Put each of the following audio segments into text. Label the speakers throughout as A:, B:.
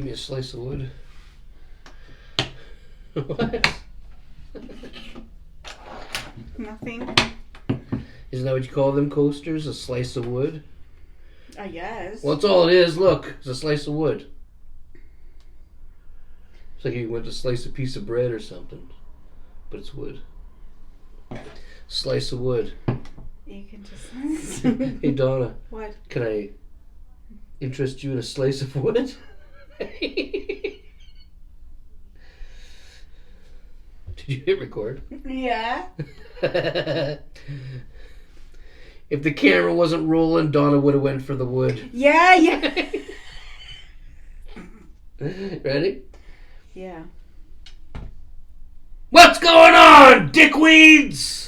A: me a slice of wood. What?
B: Nothing.
A: Isn't that what you call them coasters? A slice of wood?
B: I guess.
A: Well, that's all it is. Look, it's a slice of wood. It's like you went to slice a piece of bread or something. But it's wood. Slice of wood.
B: You can just...
A: Hey, Donna.
B: What?
A: Can I interest you in a slice of wood? Did you hit record?
B: Yeah.
A: If the camera wasn't rolling, Donna would have went for the wood.
B: Yeah.
A: Ready?
B: Yeah.
A: What's going on, dickweeds?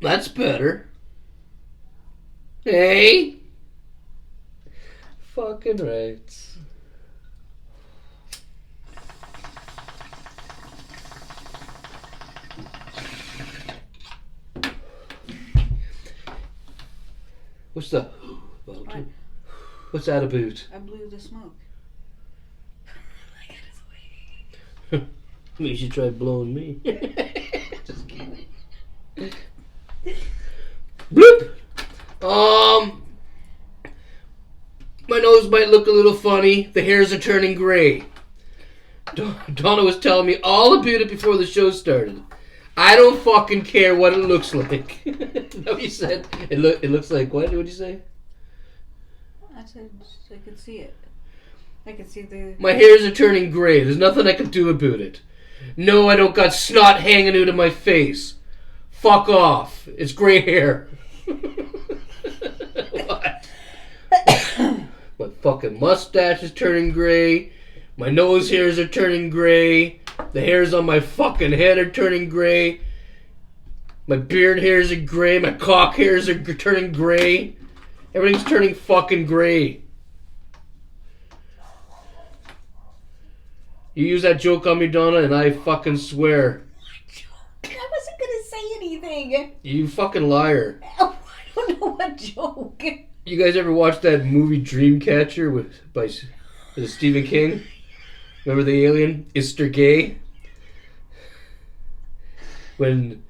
A: That's better. Hey? Fucking right. What's the about?
B: What?
A: What's that about?
B: I blew the smoke.
A: You should try blowing me. Just kidding. Bloop! My nose might look a little funny. The hairs are turning gray. Donna was telling me all about it before the show started. I don't fucking care what it looks like. No, you said it looks like what? What'd you say?
B: I said I could see it. I could see the...
A: My hairs are turning gray. There's nothing I can do about it. No, I don't got snot hanging out of my face. Fuck off. It's gray hair. What? My fucking mustache is turning gray. My nose hairs are turning gray. The hairs on my fucking head are turning gray. My beard hairs are gray. My cock hairs are turning gray. Everything's turning fucking gray. You use that joke on me, Donna, and I fucking swear.
B: I wasn't gonna say anything.
A: You fucking liar.
B: I don't know what joke.
A: You guys ever watch that movie Dreamcatcher by Stephen King? Remember the alien? Mr. Gay? When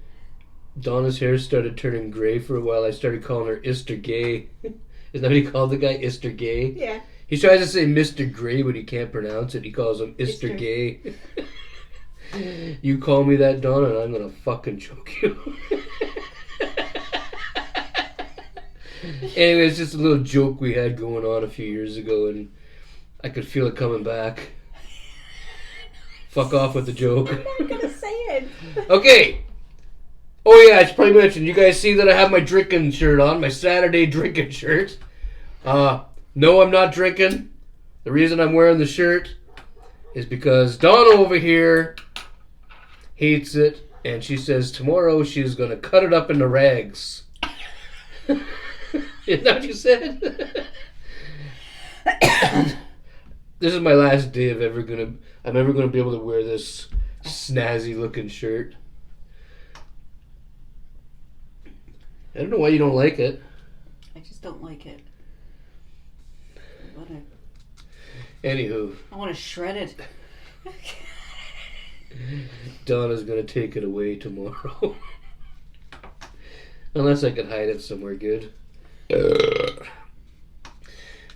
A: Donna's hair started turning gray for a while, I started calling her Mr. Gay. Isn't that what he called the guy? Mr. Gay?
B: Yeah.
A: He tries to say Mr. Gray, but he can't pronounce it. He calls him Mr. Gay. You call me that, Donna, and I'm gonna fucking choke you. Anyway, it's just a little joke we had going on a few years ago, and I could feel it coming back. Fuck off with the joke.
B: I'm not gonna say it.
A: Okay. Oh yeah, I should probably mention, you guys see that I have my drinking shirt on, my Saturday drinking shirt. No, I'm not drinking. The reason I'm wearing the shirt is because Donna over here hates it, and she says tomorrow she's going to cut it up into rags. Isn't that what you said? This is my last day I'm ever going to be able to wear this snazzy looking shirt. I don't know why you don't like it.
B: I just don't like it.
A: Anywho.
B: I want to shred it.
A: Donna's gonna take it away tomorrow. Unless I can hide it somewhere good.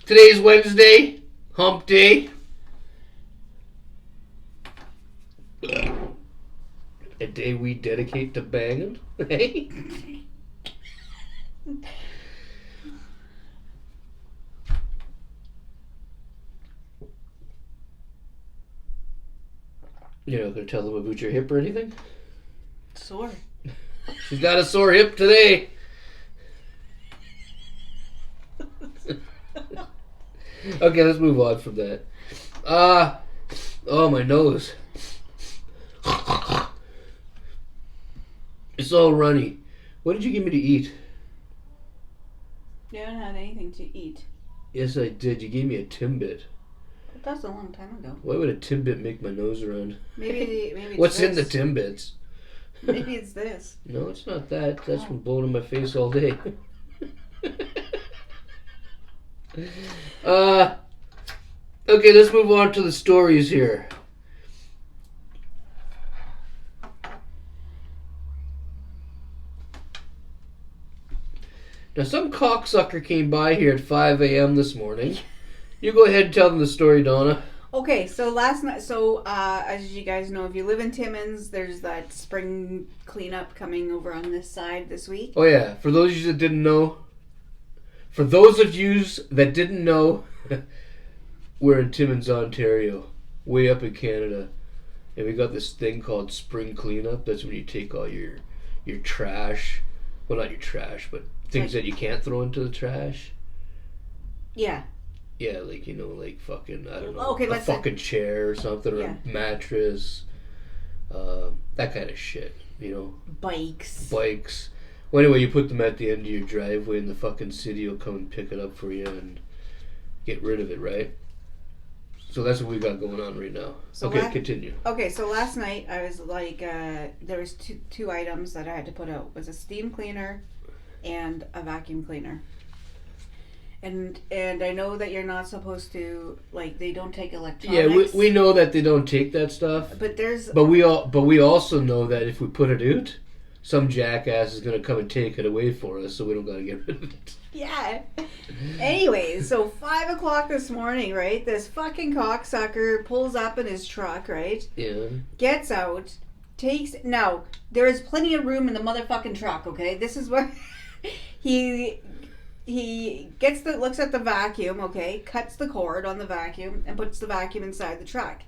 A: Today's Wednesday. Hump day. A day we dedicate to banging. Hey? You're not going to tell them about your hip or anything?
B: Sore.
A: She's got a sore hip today. Okay, let's move on from that. Oh, my nose. It's all runny. What did you give me to eat?
B: You haven't had anything to eat.
A: Yes, I did. You gave me a Timbit.
B: But that's a long time ago.
A: Why would a Timbit make my nose run?
B: Maybe it's
A: What's in the
B: this.
A: Timbits?
B: Maybe it's this.
A: No, it's not that. That's been blowing in my face all day. Okay, let's move on to the stories here. Now, some cocksucker came by here at 5 a.m. this morning. You go ahead and tell them the story, Donna.
B: Okay, so last night, as you guys know, if you live in Timmins, there's that spring cleanup coming over on this side this week.
A: Oh, yeah. For those of you that didn't know, we're in Timmins, Ontario, way up in Canada. And we got this thing called spring cleanup. That's when you take all your trash. Well, not your trash, but things that you can't throw into the trash.
B: Yeah.
A: Yeah, like, like fucking, I don't know,
B: Okay,
A: a fucking chair or something, or a mattress, that kind of shit,
B: Bikes.
A: Well, anyway, you put them at the end of your driveway and the fucking city will come and pick it up for you and get rid of it, right? So that's what we got going on right now. So okay, continue.
B: Okay, so last night I was like, there was two items that I had to put out. It was a steam cleaner and a vacuum cleaner. And I know that you're not supposed to, like, they don't take electronics.
A: Yeah, we know that they don't take that stuff. But we also know that if we put it out, some jackass is gonna come and take it away for us, so we don't gotta get rid of it.
B: Yeah. Anyway, so 5 o'clock this morning, right? This fucking cocksucker pulls up in his truck, right?
A: Yeah.
B: Gets out, now, there is plenty of room in the motherfucking truck, okay? This is where he looks at the vacuum, okay? Cuts the cord on the vacuum and puts the vacuum inside the truck.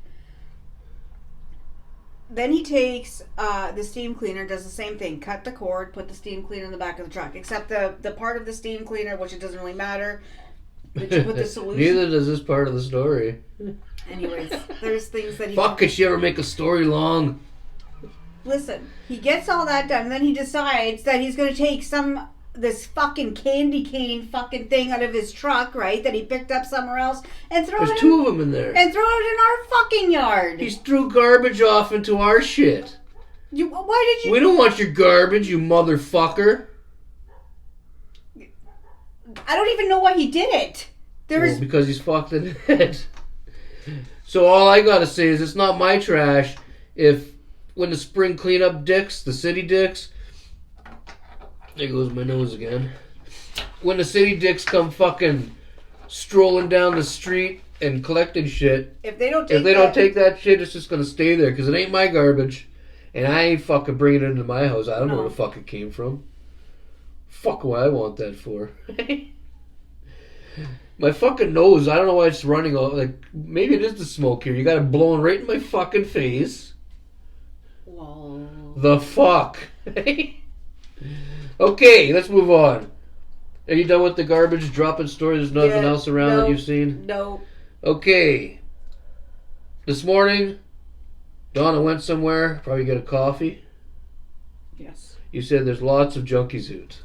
B: Then he takes the steam cleaner, does the same thing. Cut the cord, put the steam cleaner in the back of the truck. Except the part of the steam cleaner, which it doesn't really matter, but you put the solution.
A: Neither does this part of the story.
B: Anyways, there's things that he...
A: Fuck, could she ever make a story long?
B: Listen, he gets all that done, and then he decides that he's going to take this fucking candy cane fucking thing out of his truck, right, that he picked up somewhere else, and
A: There's two of them in there.
B: And throw it in our fucking yard.
A: He threw garbage off into our shit.
B: Why did you...
A: We don't want your garbage, you motherfucker.
B: I don't even know why he did it.
A: Because he's fucked in the head. So all I gotta say is it's not my trash if when the spring cleanup dicks, the city dicks... There goes my nose again. When the city dicks come fucking strolling down the street and collecting shit,
B: if they don't
A: take that shit, it's just gonna stay there because it ain't my garbage, and I ain't fucking bringing it into my house. I don't know where the fuck it came from. Fuck, what I want that for? My fucking nose. I don't know why it's running. Like maybe it is the smoke here. You got it blowing right in my fucking face.
B: Whoa.
A: The fuck. Okay, let's move on. Are you done with the garbage dropping story? There's nothing else around that you've seen?
B: No.
A: Okay. This morning, Donna went somewhere, probably get a coffee.
B: Yes.
A: You said there's lots of junkies out.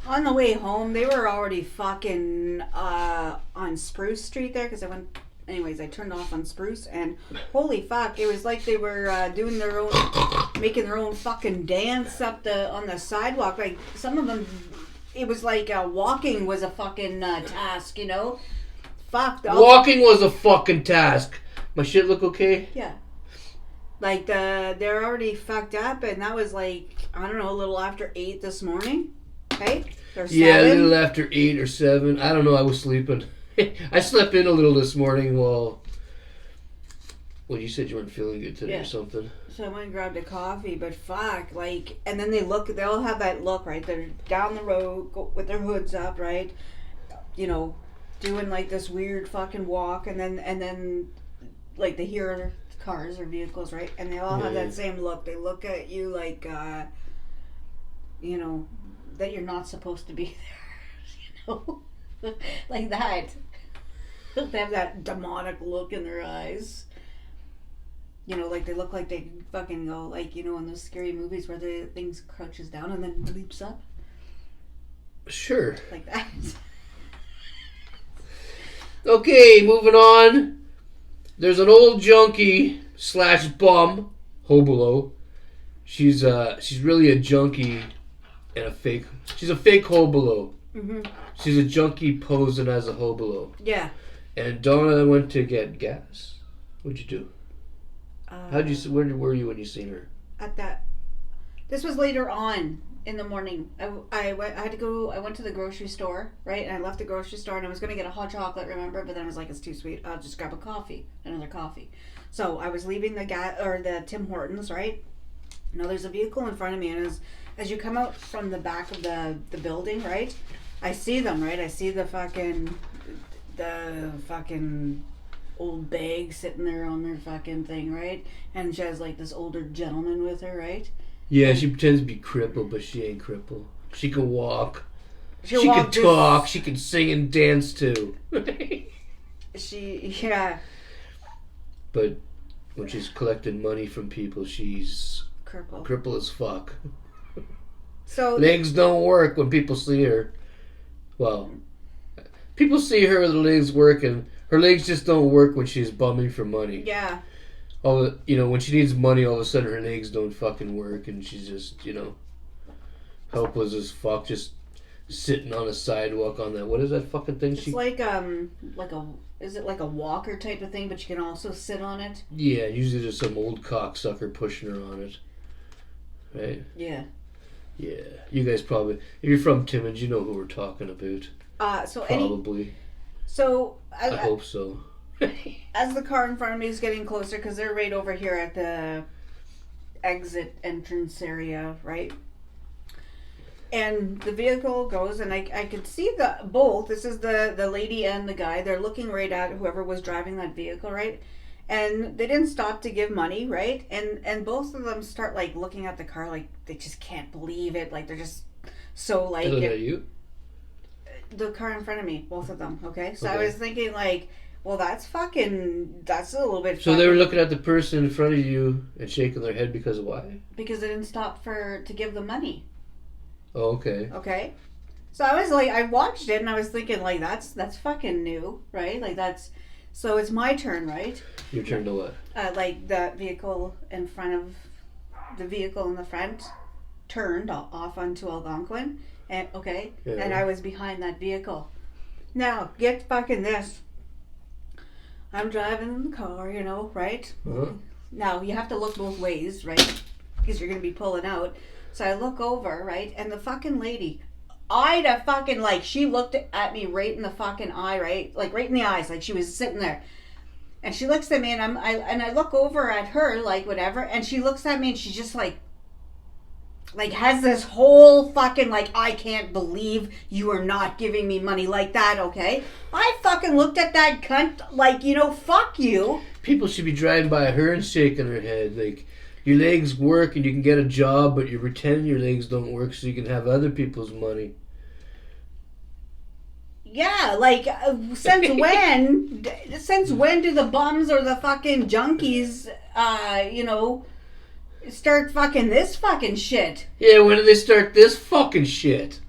B: On the way home, they were already fucking on Spruce Street there, because I turned off on Spruce, and holy fuck, it was like they were making their own fucking dance on the sidewalk. Like, some of them, it was like walking was a fucking task, Fuck.
A: Walking was a fucking task. My shit look okay?
B: Yeah. Like, they're already fucked up, and that was like, I don't know, a little after 8 this morning. Okay?
A: Yeah, a little after 8 or 7. I don't know, I was sleeping. I slept in a little this morning while... Well, you said you weren't feeling good today or something.
B: So I went and grabbed a coffee, but fuck, like... And then they all have that look, right? They're down the road with their hoods up, right? Doing like this weird fucking walk, and then like they hear cars or vehicles, right? And they all have that same look. They look at you like, that you're not supposed to be there, like that. They have that demonic look in their eyes. You know, like they look like they fucking go, like, you know, in those scary movies where the things crouches down and then leaps up.
A: Sure.
B: Like that.
A: Okay, moving on. There's an old junkie / bum, hobolo. She's really a junkie and a fake. She's a fake hobolo. Mm-hmm. She's a junkie posing as a hobolo.
B: Yeah.
A: And Donna went to get gas. What'd you do? Where were you when you seen her?
B: At that. This was later on in the morning. I went to the grocery store, right? And I left the grocery store and I was going to get a hot chocolate, remember? But then I was like, it's too sweet. I'll just grab another coffee. So I was leaving the Tim Hortons, right? Now there's a vehicle in front of me, and as you come out from the back of the building, right? I see them, right? I see the fucking old bag sitting there on their fucking thing, right? And she has like this older gentleman with her, right?
A: Yeah, she pretends to be crippled, but she ain't crippled. She can walk. She
B: can
A: talk. She can sing and dance too.
B: Yeah.
A: But when she's collecting money from people, she's crippled as fuck.
B: So
A: legs don't work when people see her. Well, people see her with her legs working. Her legs just don't work when she's bumming for money.
B: Yeah.
A: When she needs money, all of a sudden her legs don't fucking work, and she's just, helpless as fuck, just sitting on a sidewalk on that. What is that fucking thing?
B: It's is it like a walker type of thing, but you can also sit on it?
A: Yeah, usually there's some old cocksucker pushing her on it. Right?
B: Yeah.
A: Yeah. You guys probably, if you're from Timmins, you know who we're talking about. Probably. I hope so.
B: As the car in front of me is getting closer, because they're right over here at the exit entrance area, right? And the vehicle goes, and I could see both. This is the lady and the guy. They're looking right at whoever was driving that vehicle, right? And they didn't stop to give money, right? And both of them start like looking at the car like they just can't believe it. Like they're just so like.
A: Is that you?
B: The car in front of me, both of them. Okay, so I was thinking like, well, that's a little bit.
A: So they were looking at the person in front of you and shaking their head because of why? Because
B: they didn't stop to give them money.
A: Oh, okay.
B: Okay. So I was like, I watched it and I was thinking like, that's fucking new, right? Like so it's my turn, right?
A: Your turn to what?
B: Like the vehicle in front turned off onto Algonquin, and and I was behind that vehicle. Now get fucking this. I'm driving in the car, right?
A: Uh-huh.
B: Now you have to look both ways, right? Because you're gonna be pulling out. So I look over, right, and the fucking lady, she looked at me right in the fucking eye, right, like right in the eyes, like she was sitting there, and she looks at me, and I look over at her, like whatever, and she looks at me, and she's just like has this whole fucking like, I can't believe you are not giving me money like that, okay? I fucking looked at that cunt like, fuck you.
A: People should be driving by her and shaking their head like, your legs work and you can get a job, but you're pretending your legs don't work so you can have other people's money.
B: Yeah, like, since when do the bums or the fucking junkies, start fucking this fucking shit?
A: Yeah, when did they start this fucking shit?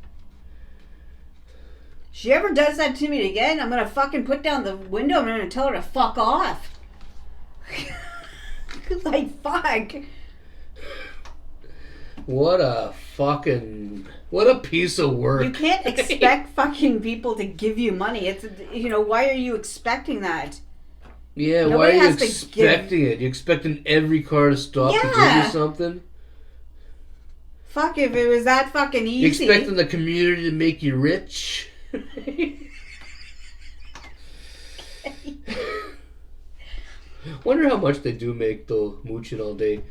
B: She ever does that to me again, I'm gonna fucking put down the window and I'm gonna tell her to fuck off. Like, fuck.
A: What a piece of work.
B: You can't expect fucking people to give you money. It's, why are you expecting that?
A: Yeah,
B: Nobody
A: why are you expecting it? You expecting every car to stop to give you something?
B: Fuck, if it was that fucking easy.
A: You expecting the community to make you rich? Wonder how much they do make though, mooching all day.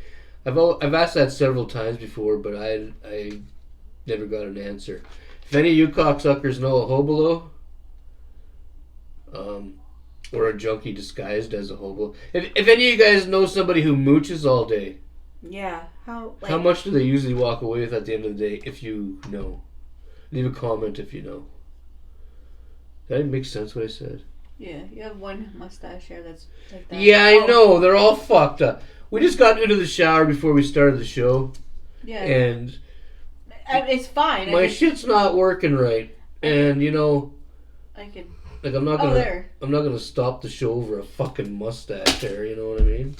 A: I've asked that several times before, but I never got an answer. If any of you cocksuckers know a hobolo, or a junkie disguised as a hobo, if any of you guys know somebody who mooches all day,
B: yeah, how
A: much do they usually walk away with at the end of the day? If you know, leave a comment if you know. Did that make sense what I said?
B: Yeah, you have one mustache here that's like that.
A: Yeah, I know. They're all fucked up. We just got into the shower before we started the show.
B: Yeah.
A: And
B: it's fine.
A: My shit's not working right. And, you know...
B: I could...
A: Like, I'm not gonna stop the show over a fucking mustache hair, you know what I mean?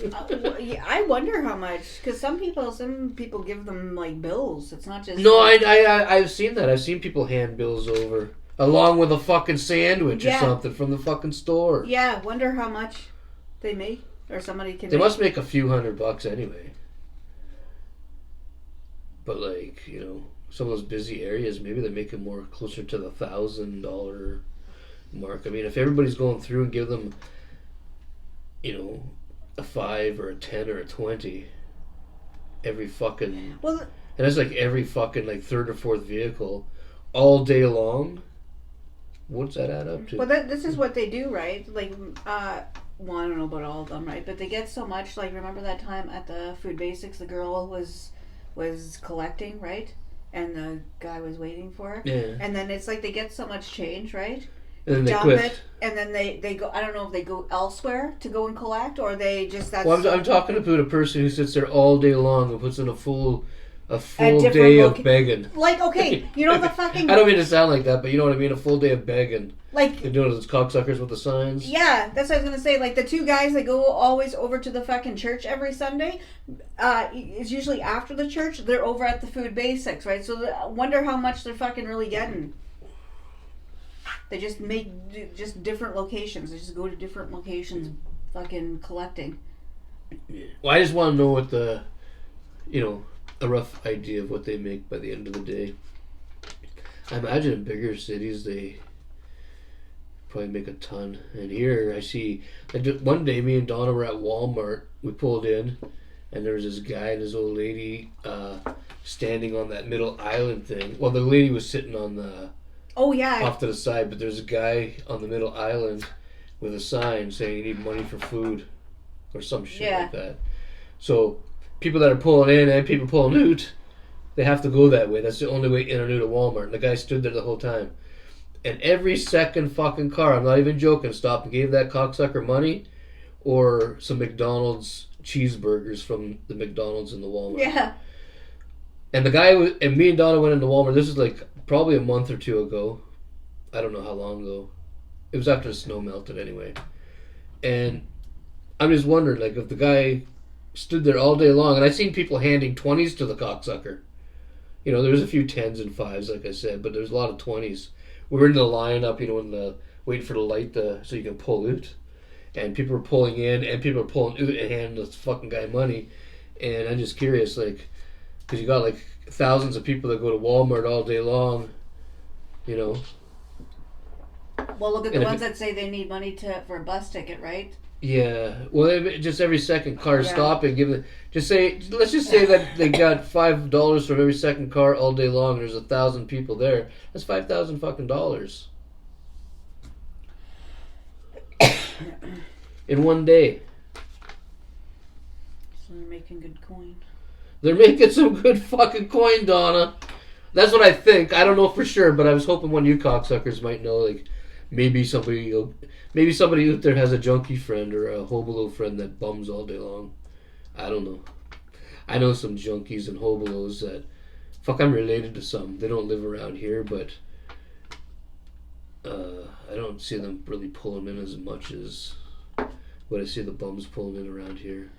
B: Yeah, I wonder how much, because some people give them, like, bills. It's not just...
A: No, I've seen that. I've seen people hand bills over, along with a fucking sandwich or something from the fucking store.
B: Yeah, wonder how much they make, or somebody can
A: They must make a few $100 anyway. But, like, you know, some of those busy areas, maybe they're making more closer to the $1,000 mark. I mean, if everybody's going through and give them, you know, a 5 or a 10 or a 20 every fucking...
B: Well,
A: and that's like every fucking, like, third or fourth vehicle all day long. What's that add up to?
B: Well, this is what they do, right? Like, well, I don't know about all of them, right? But they get so much, like, remember that time at the Food Basics, the girl was collecting, right? And the guy was waiting for her.
A: Yeah.
B: And then it's like they get so much change, right?
A: And then they
B: dump
A: quit.
B: it, and then they go. I don't know if they go elsewhere to go and collect, or they just. That's
A: well, I'm talking about a person who sits there all day long and puts in a full
B: different
A: day of begging.
B: Like, okay, you know the fucking.
A: I don't mean to sound like that, but you know what I mean. A full day of begging.
B: Like
A: they're doing those cocksuckers with the signs.
B: Yeah, that's what I was gonna say. Like the two guys that go always over to the fucking church every Sunday. It's usually after the church. They're over at the Food Basics, right? So I wonder how much they're fucking really getting. They just make just different locations. They just go to different locations, fucking collecting.
A: Well, I just want to know what the, you know, a rough idea of what they make by the end of the day. I imagine in bigger cities they probably make a ton. And here I see, one day me and Donna were at Walmart. We pulled in, and there was this guy and his old lady standing on that middle island thing. Well, the lady was sitting on the...
B: Oh, yeah.
A: Off to the side, but there's a guy on the middle island with a sign saying you need money for food or some shit like that. So people that are pulling in and people pulling out, they have to go that way. That's the only way in or out of Walmart. And the guy stood there the whole time. And every second fucking car, I'm not even joking, stopped and gave that cocksucker money or some McDonald's cheeseburgers from the McDonald's in the Walmart.
B: Yeah.
A: And the guy, and me and Donna went into Walmart. This is like probably a month or two ago. I don't know how long ago. It was after the snow melted anyway. And I'm just wondering, like, if the guy stood there all day long, and I've seen people handing 20s to the cocksucker. You know, there's a few 10s and 5s, like I said, but there's a lot of 20s. We were in the lineup, you know, waiting for the light so you can pull out. And people were pulling in, and people were pulling out and handing this fucking guy money. And I'm just curious, like, because you got, like, thousands of people that go to Walmart all day long, you know.
B: Well, look at the ones that say they need money for a bus ticket, right?
A: Yeah. Well, just every second car stopping, let's just say that they got $5 from every second car all day long. There's 1,000 people there. That's $5,000 fucking dollars in one day.
B: So they're making good coin.
A: They're making some good fucking coin, Donna. That's what I think. I don't know for sure, but I was hoping one of you cocksuckers might know. Like, maybe somebody out there has a junkie friend or a hobolo friend that bums all day long. I don't know. I know some junkies and hobolos that, I'm related to some. They don't live around here, but I don't see them really pulling in as much as what I see the bums pulling in around here.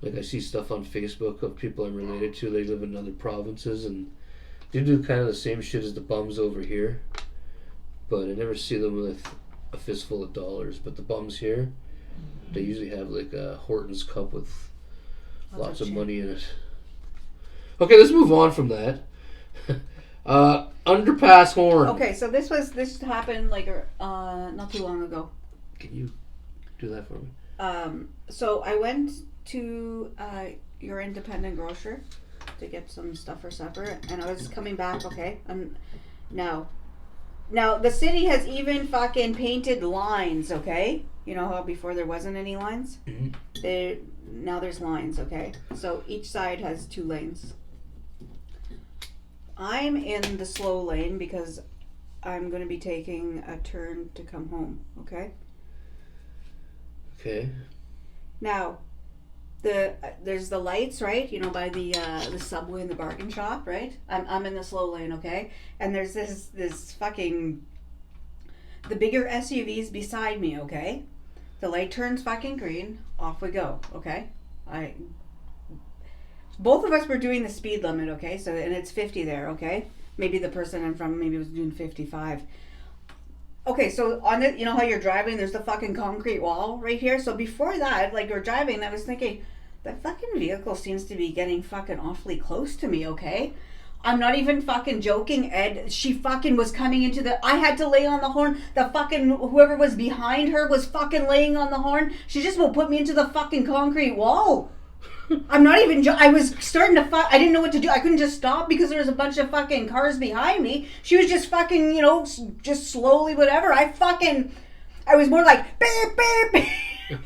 A: Like, I see stuff on Facebook of people I'm related to. They live in other provinces, and they do kind of the same shit as the bums over here. But I never see them with a fistful of dollars. But the bums here, they usually have, like, a Hortons cup with lots of money in it. Okay, let's move on from that. Underpass horn.
B: Okay, so this happened, like, not too long ago.
A: Can you do that for me?
B: So I went to your independent grocer to get some stuff for supper, and I was coming back. Okay, now the city has even fucking painted lines. Okay, you know how before there wasn't any lines.
A: Mm-hmm.
B: Now there's lines. Okay, so each side has 2 lanes. I'm in the slow lane because I'm going to be taking a turn to come home. Okay.
A: Okay.
B: Now, there's the lights, right? You know, by the Subway and the bargain shop, right? I'm in the slow lane, okay? And there's this fucking the bigger SUVs beside me, okay? The light turns fucking green, off we go, okay? Both of us were doing the speed limit, okay? So and it's 50 there, okay? Maybe the person in front of me was doing 55. Okay, so on it, you know how you're driving, there's the fucking concrete wall right here. So before that, like we're driving, I was thinking, that fucking vehicle seems to be getting fucking awfully close to me, okay? I'm not even fucking joking, Ed. She fucking was coming into the... I had to lay on the horn. The fucking... Whoever was behind her was fucking laying on the horn. She just will put me into the fucking concrete wall. I'm not even... I was starting to I didn't know what to do. I couldn't just stop because there was a bunch of fucking cars behind me. She was just fucking, you know, just slowly whatever. I was more like... Beep, beep, beep.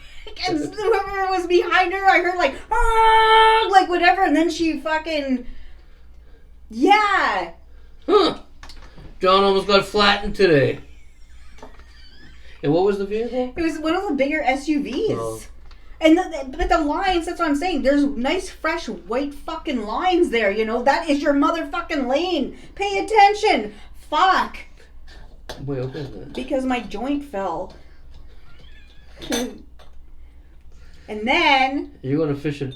B: And whoever was behind her, I heard like... Ah, like whatever. And then she fucking... Yeah.
A: Huh. John almost got flattened today. And what was the vehicle?
B: It was one of the bigger SUVs.
A: Oh.
B: And but the lines, that's what I'm saying. There's nice, fresh, white fucking lines there, you know. That is your motherfucking lane. Pay attention. Fuck.
A: Wait, open that.
B: Because my joint fell. And then...
A: You're going to fish it.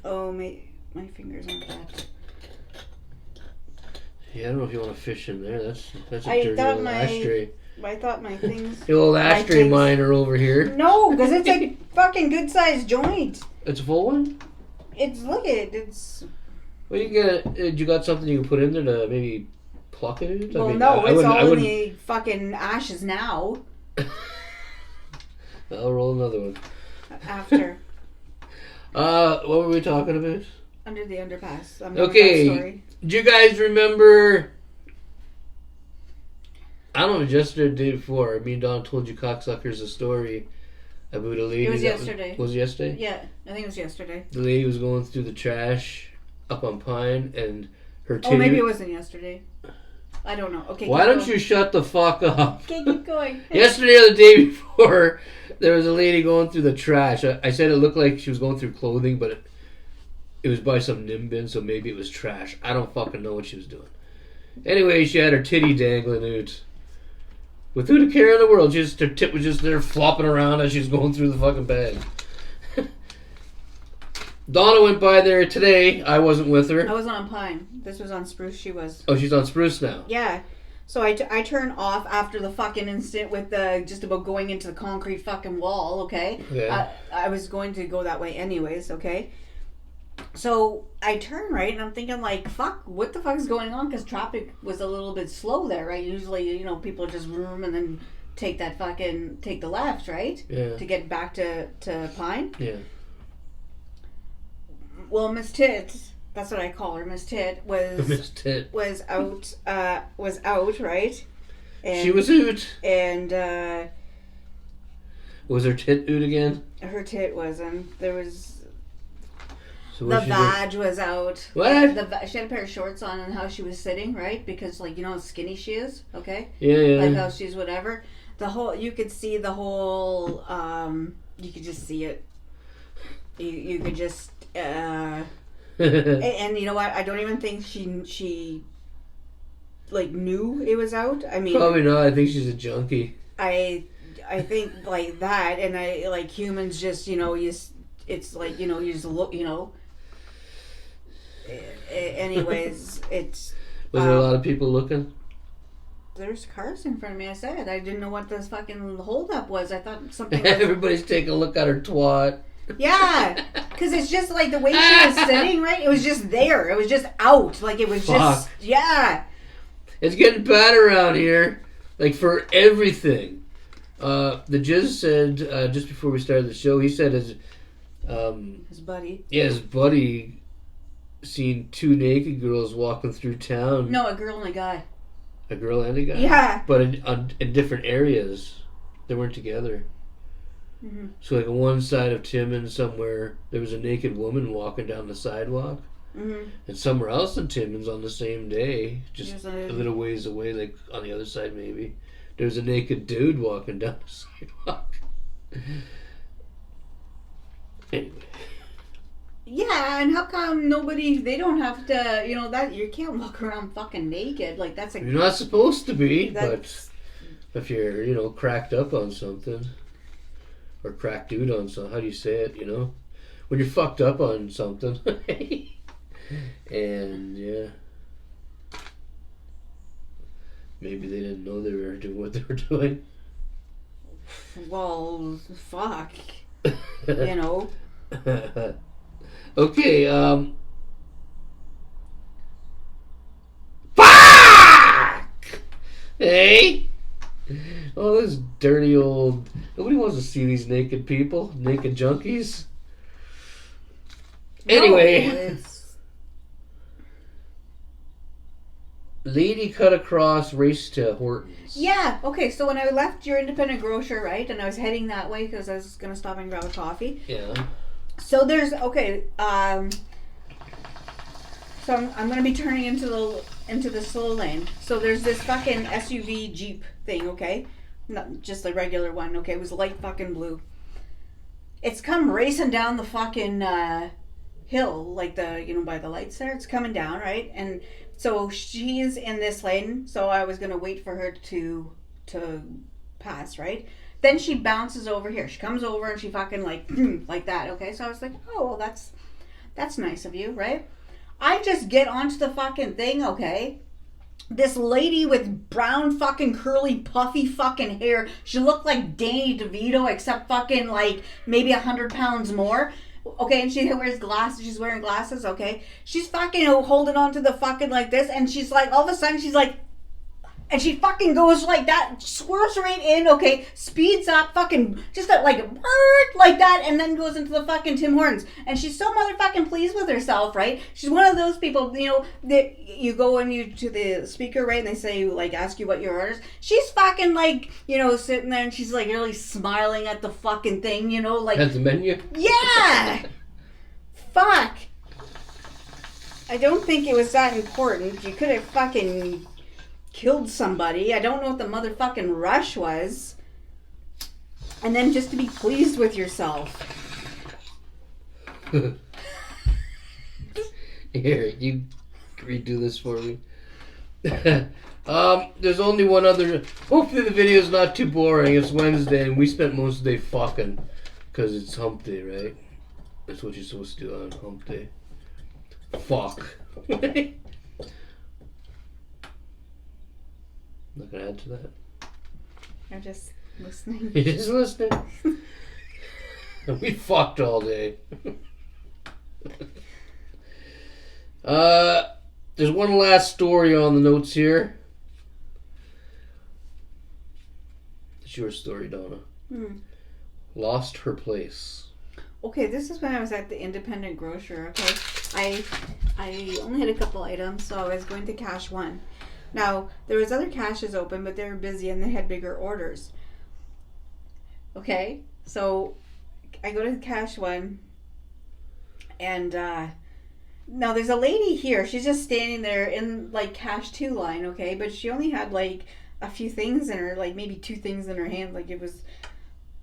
B: Oh, my fingers aren't that.
A: Yeah, I don't know if you want to fish in there. That's a dirty old ashtray.
B: I thought my things...
A: The old ashtray miner over here.
B: No, because it's a fucking good-sized joint.
A: It's a full one?
B: Look at it. It's...
A: Well, you got something you can put in there to maybe pluck it?
B: Well, no, it's all in the fucking ashes now.
A: I'll roll another one.
B: After.
A: What were we talking about?
B: Under the underpass.
A: Okay. Do you guys remember... I don't know, yesterday or the day before, me and Don told you cocksuckers a story about a lady.
B: It was yesterday.
A: Was it yesterday?
B: Yeah, I think it was yesterday.
A: The lady was going through the trash up on Pine and her titty...
B: Oh, maybe it wasn't yesterday. I don't know. Okay.
A: Why don't you shut the fuck up?
B: Okay, keep going.
A: Yesterday or the day before, there was a lady going through the trash. I said it looked like she was going through clothing, but it was by some nim bin, so maybe it was trash. I don't fucking know what she was doing. Anyway, she had her titty dangling out. With who to care in the world, her tit was just there flopping around as she was going through the fucking bag. Donna went by there today. I wasn't with her.
B: I wasn't on Pine. This was on Spruce. She was.
A: Oh, she's on Spruce now.
B: Yeah. So I turn off after the fucking incident with the just about going into the concrete fucking wall. Okay.
A: Yeah.
B: I was going to go that way anyways. Okay. So I turn right and I'm thinking like, fuck, what the fuck is going on? Because traffic was a little bit slow there, right? Usually, you know, people just room and then take the left, right?
A: Yeah.
B: To get back to Pine.
A: Yeah.
B: Well, Miss Tits, that's what I call her, Miss Tit, was out, right? And,
A: she was out.
B: And
A: was her tit out again?
B: Her tit wasn't. There was...
A: So
B: the vag was out.
A: What?
B: She had a pair of shorts on and how she was sitting, right? Because, like, you know how skinny she is, okay?
A: Yeah.
B: Like how she's whatever. You could see the whole, you could just see it. You could just, and you know what? I don't even think she like knew it was out. I mean,
A: probably not. I think she's a junkie.
B: I think like that, and I like humans just, you know, it's like, you know, you just look, you know. Anyways, it's.
A: Was there a lot of people looking?
B: There's cars in front of me. I said I didn't know what this fucking holdup was. I thought something. Was...
A: Everybody's taking a look at her twat.
B: Yeah, because it's just like the way she was sitting, right? It was just there. It was just out. Like it was just, yeah.
A: It's getting bad around here, like for everything. The Jizz said just before we started the show, he said his
B: buddy.
A: Yeah, his buddy seen two naked girls walking through town.
B: No, a girl and a guy.
A: A girl and a guy?
B: Yeah.
A: But in different areas. They weren't together. Mm-hmm. So like on one side of Timmins somewhere, there was a naked woman walking down the sidewalk. Mm-hmm. And somewhere else in Timmins on the same day, just a little ways away, like on the other side maybe, there was a naked dude walking down the sidewalk. Anyway.
B: Yeah, and how come they don't have to, that you can't walk around fucking naked. Like, that's
A: You're not supposed to be, but if you're, cracked up on something, or cracked dude on something, how do you say it, When you're fucked up on something. And, yeah. Maybe they didn't know they were doing what they were doing.
B: Well, fuck.
A: Okay, fuck! Hey? Oh, this dirty old... Nobody wants to see these naked people. Naked junkies. Anyway. Lady cut across, raced to Hortons.
B: Yeah, okay, so when I left your independent grocer, right, and I was heading that way because I was going to stop and grab a coffee.
A: Yeah.
B: So there's, so I'm going to be turning into the slow lane. So there's this fucking SUV Jeep thing, okay? Not just a regular one, okay? It was light fucking blue. It's come racing down the fucking hill, like by the lights there. It's coming down, right? And so she's in this lane, so I was going to wait for her to pass, right? Then she bounces over here. She comes over and she fucking like that, okay? So I was like, oh, well, that's nice of you, right? I just get onto the fucking thing, okay? This lady with brown fucking curly puffy fucking hair. She looked like Danny DeVito except fucking like maybe 100 pounds more. Okay, and she wears glasses. She's wearing glasses, okay? She's fucking holding on to the fucking like this, and she's like, all of a sudden she's like, and she fucking goes like that, swerves right in, okay, speeds up, fucking, just like that, and then goes into the fucking Tim Hortons. And she's so motherfucking pleased with herself, right? She's one of those people, that you go to the speaker, right, and they say, like, ask you what your orders. She's fucking, like, sitting there, and she's, like, really smiling at the fucking thing, like...
A: At the menu?
B: Yeah! Fuck! I don't think it was that important. You could have fucking... killed somebody. I don't know what the motherfucking rush was. And then just to be pleased with yourself.
A: Here, you redo this for me. There's only one other... Hopefully the video's not too boring. It's Wednesday and we spent most of the day fucking. Because it's hump day, right? That's what you're supposed to do on hump day. Fuck. Not gonna add to that.
B: I'm just listening.
A: You're just listening. We fucked all day. There's one last story on the notes here. It's your story, Donna. Lost her place.
B: Okay, this is when I was at the independent grocer. Okay, I only had a couple items, so I was going to cash one. Now, there was other caches open, but they were busy and they had bigger orders. Okay, so I go to cash one, and now there's a lady here. She's just standing there in like cash two line, okay, but she only had like a few things in her, like maybe two things in her hand, like it was.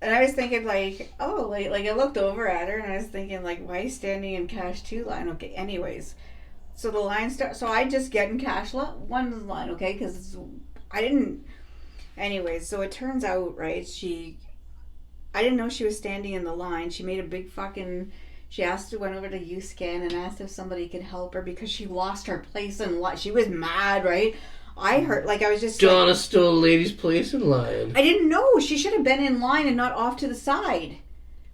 B: And I was thinking like, oh, like I looked over at her and I was thinking like, why are you standing in cash two line? Okay, anyways. So the line starts, so I just get in cash one line, okay, because I didn't, anyways, so it turns out, right, I didn't know she was standing in the line. She made a big fucking, she went over to U-Scan and asked if somebody could help her because she lost her place in line. She was mad, right? I heard, like, I was just
A: Donna's still a lady's place in line.
B: I didn't know. She should have been in line and not off to the side.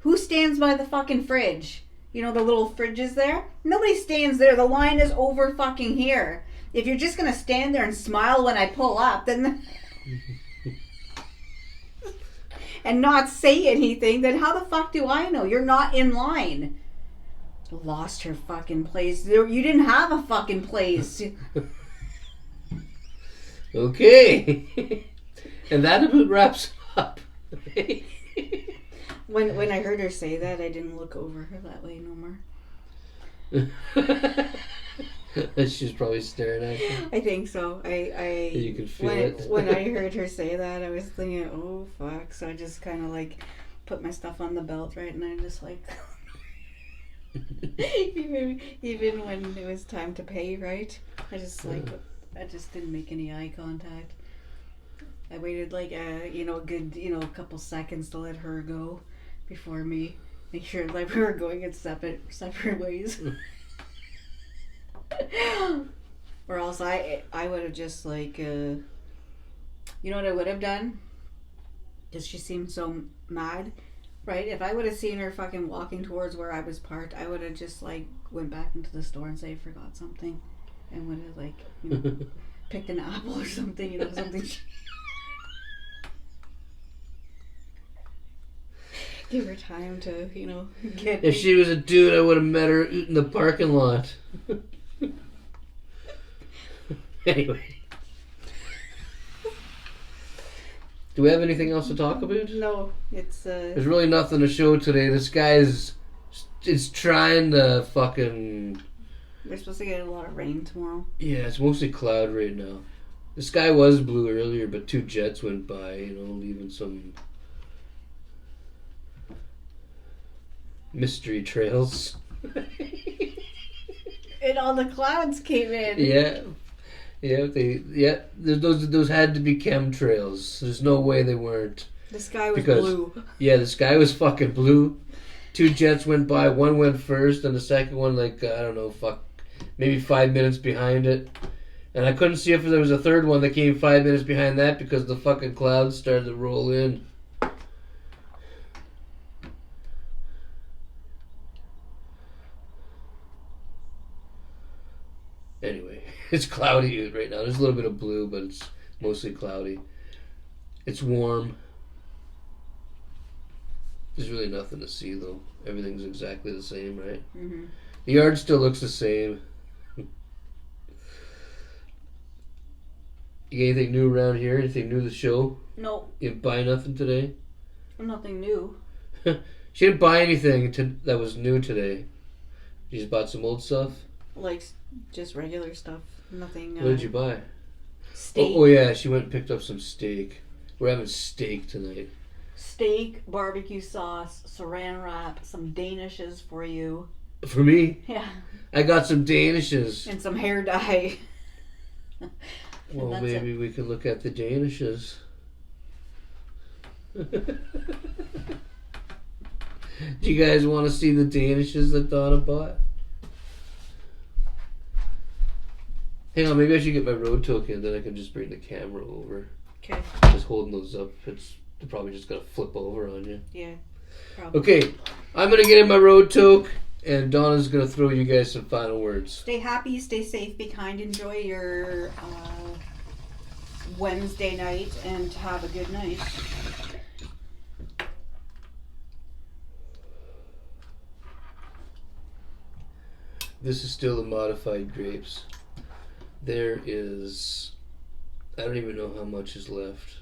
B: Who stands by the fucking fridge? The little fridges there? Nobody stands there. The line is over fucking here. If you're just going to stand there and smile when I pull up, then... and not say anything, then how the fuck do I know? You're not in line. Lost her fucking place. You didn't have a fucking place.
A: Okay. And that about wraps up.
B: When I heard her say that, I didn't look over her that way no more.
A: She's probably staring at you.
B: I think so.
A: You could feel it.
B: When I heard her say that, I was thinking, oh fuck. So I just kind of like put my stuff on the belt, right? And I just like even when it was time to pay, right? I just didn't make any eye contact. I waited like a good couple seconds to let her go before me. Make sure like we were going in separate ways. Or else I would have just like you know what I would have done? Because she seemed so mad. Right, if I would have seen her fucking walking towards where I was parked, I would have just like went back into the store and say I forgot something, and would have like picked an apple or something, something. Give her time to get.
A: If she was a dude, I would have met her in the parking lot. Anyway. Do we have anything else to talk about?
B: No, it's
A: There's really nothing to show today. This guy is trying to fucking...
B: We're supposed to get a lot of rain tomorrow.
A: Yeah, it's mostly cloud right now. The sky was blue earlier, but 2 jets went by, leaving some mystery trails.
B: And all the clouds came in.
A: Yeah. Those had to be chemtrails. There's no way they weren't.
B: The sky was blue.
A: Yeah, the sky was fucking blue. 2 jets went by. One went first, and the second one, maybe 5 minutes behind it. And I couldn't see if there was a third one that came 5 minutes behind that because the fucking clouds started to roll in. Anyway, it's cloudy right now. There's a little bit of blue, but it's mostly cloudy. It's warm. There's really nothing to see, though. Everything's exactly the same, right?
B: Mm-hmm.
A: The yard still looks the same. You got anything new around here? Anything new to show?
B: No.
A: You didn't buy nothing today?
B: Nothing new.
A: She didn't buy anything that was new today. She just bought some old stuff?
B: Like, just regular stuff. Nothing.
A: What did you buy?
B: Steak.
A: Oh, yeah, she went and picked up some steak. We're having steak tonight.
B: Steak, barbecue sauce, saran wrap, some Danishes for you.
A: For me?
B: Yeah.
A: I got some Danishes.
B: And some hair dye.
A: Well, maybe we could look at the Danishes. Do you guys want to see the Danishes that Donna bought? Hang on, maybe I should get my road token, then I can just bring the camera over.
B: Okay.
A: Just holding those up, they're probably just gonna flip over on you.
B: Yeah, probably.
A: Okay, I'm gonna get in my road toke, and Donna's gonna throw you guys some final words.
B: Stay happy, stay safe, be kind, enjoy your Wednesday night, and have a good night.
A: This is still the modified grapes. There is... I don't even know how much is left.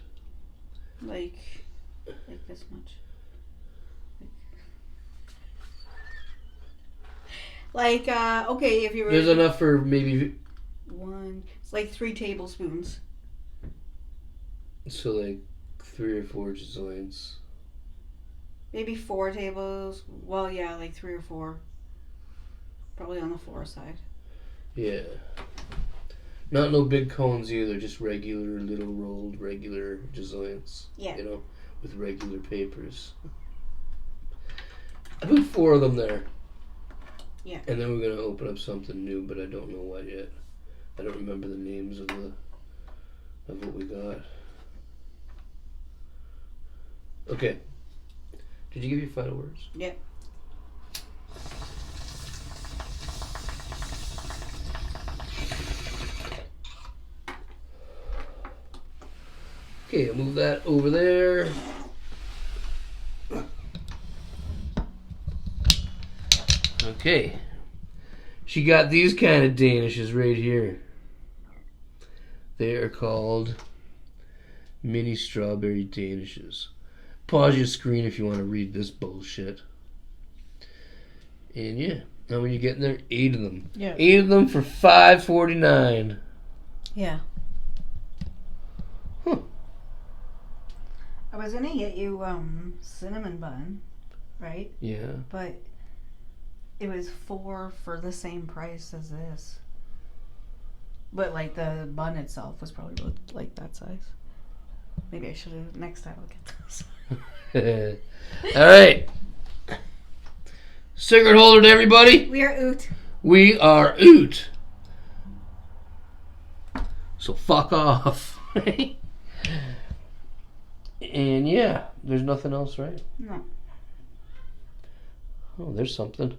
B: Like this much. Okay, if you were...
A: There's enough for maybe...
B: It's like 3 tablespoons.
A: So like 3 or 4 joints.
B: Maybe 4 tables. Well, yeah, like 3 or 4. Probably on the 4 side.
A: Yeah. Not no big cones either, just regular little rolled regular joints.
B: Yeah.
A: With regular papers. I put 4 of them there.
B: Yeah.
A: And then we're gonna open up something new, but I don't know what yet. I don't remember the names of what we got. Okay. Did you give your final words?
B: Yep.
A: Okay, I'll move that over there. Okay. She got these kind of Danishes right here. They are called mini strawberry Danishes. Pause your screen if you want to read this bullshit. And yeah, how many you getting there? 8 of them.
B: Yeah.
A: 8 of them for $5.49.
B: Yeah.
A: Huh.
B: I was gonna get you cinnamon bun, right?
A: Yeah.
B: But It was 4 for the same price as this. But like the bun itself was probably about like that size. Maybe I should have. Next time I'll get this.
A: All right. Cigarette holder to everybody.
B: We are oot.
A: We are oot. So fuck off. And yeah, there's nothing else, right?
B: No.
A: Oh, there's something.